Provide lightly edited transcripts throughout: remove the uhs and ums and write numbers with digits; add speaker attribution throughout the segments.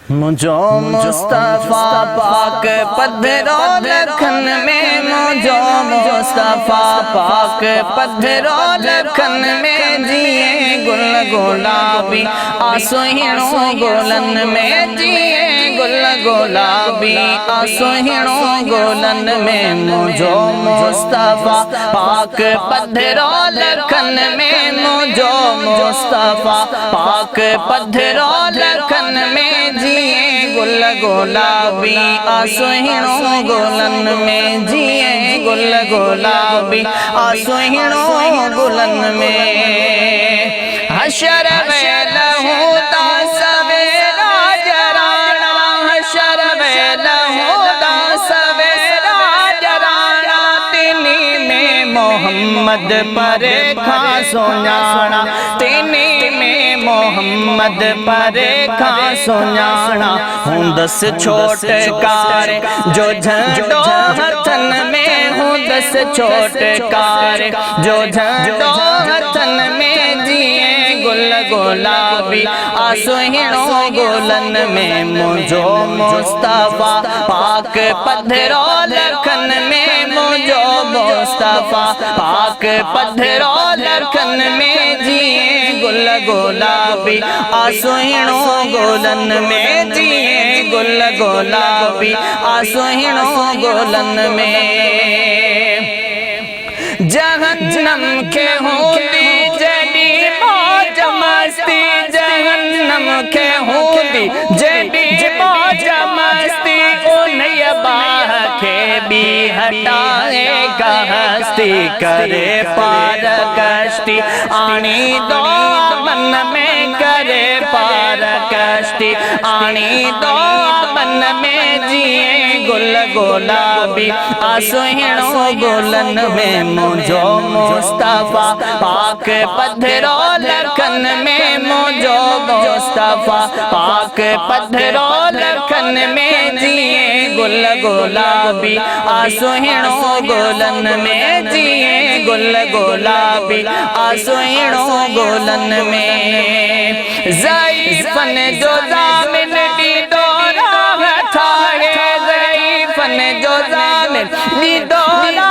Speaker 1: मुझो मुस्तफा पाक पधरो लखन में, मुझो मुस्तफा पाक पधरो लखन में, जिए गुल गुलाबी आसुहिणो गोलन में, जिए गुल गुलाबी आसुहिणो गोलन में। मुझो मुस्तफा पाक पधरो लखन में, मुझो मुस्तफा पाक पधरो लखन में, जिए गुल गुलाबी आसुहिणो गोलन में, जिए गुल गुलाबी आसुहिणो गोलन में। हशर में लहू दा सवेरा जराना, हशर में लहू दा सवेरा जराना, तिनी में मोहम्मद परे खा सोनाना, तिनी में मोहम्मद परे खा सोनाना। हूँ दस छोटकार जो झंडो हथन में, हूँ दस छोटकार जो झंडो हथन में, जिए गुल गुलाबी आसुहिणो गोलन में। मुझो मुस्तफा पाक पधरो लखन में, मुझो मुस्तफा पाक पधरो लखन में, जिए गुल गुलाबी आसुहिणो गोलन में, जिए गुल गुलाबी आसुहिणो गोलन में। जहन्नम के होती जड़ी मौज मस्ती, जहन्नम के होती जड़ी मौज मस्ती, उन्हें बाह के भी हटाएगा हस्ती, करे पार कश्ती आनी दो मन में, करे पार कश्ती आनी दो मन में, जिए गुल गुलाबी आसुहिणो गोलन में। मुझो मुस्तफा पाक पधरो लखन में, मुझो मुस्तफा पाक पधरो लखन में, जिए गुल गुलाबी आसुहिणो गोलन में, जिए गुल गुलाबी आसुहिणो गोलन में। ज़ईफ़न जो ज़ामिन दी दोरा ठाहे, ज़ईफ़न जो ज़ामिन दी दोरा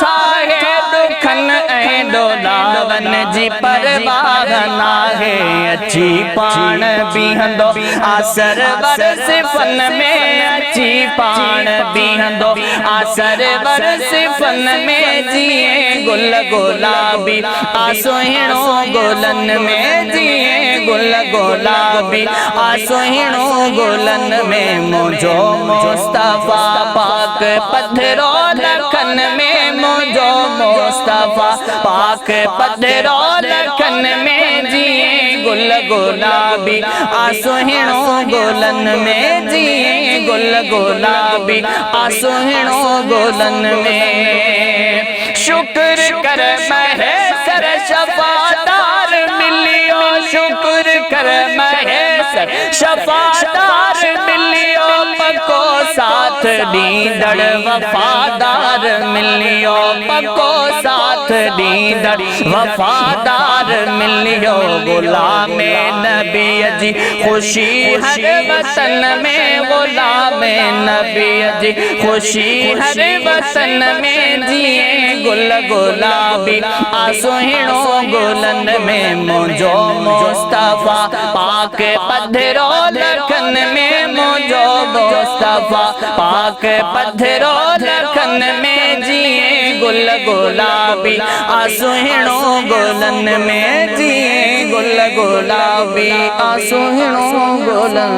Speaker 1: ठाहे, दुखन ऐं डोलावन जी परवाह नाहे, अची पाण बीहंदो आसर बरस फन में, अची पाण बीहंदो आसर बरस फन में, जिए गुल गुलाबी आसुहिणो गोलन में, जिए गुल गुलाबी आसुहिणो गोलन में। मुझो मुस्तफा पाक पधरो लखन में, मुझो मुस्तफा पाक पधरो लखन में, जिए गुल गुलाबी आसुहिणो गोलन में, जिए गुल गुलाबी आसुहिणो गोलन में। शुक्र कर महेसर शफादार मिलियो, शुक्र कर महेसर शफादार मिलियो, पको साथ दीदड़ वफादार मिलियो, पको साथ दीदड़ वफादार मिलियो। गुलाम नबी जी खुशी हर वतन में, गुलाम नबी जी खुशी हर वतन में, जिए गुल गुलाबी आसुहिणो गोलन में। मुझो मुस्तफा पाक पधरो लखन में, मुझो मुस्तफा पाक पधरो लखन में, जिए गुल गुलाबी आसुहिणो गोलन में, जिए गुल गुलाबी आसुहिणो गोलन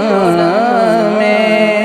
Speaker 1: में।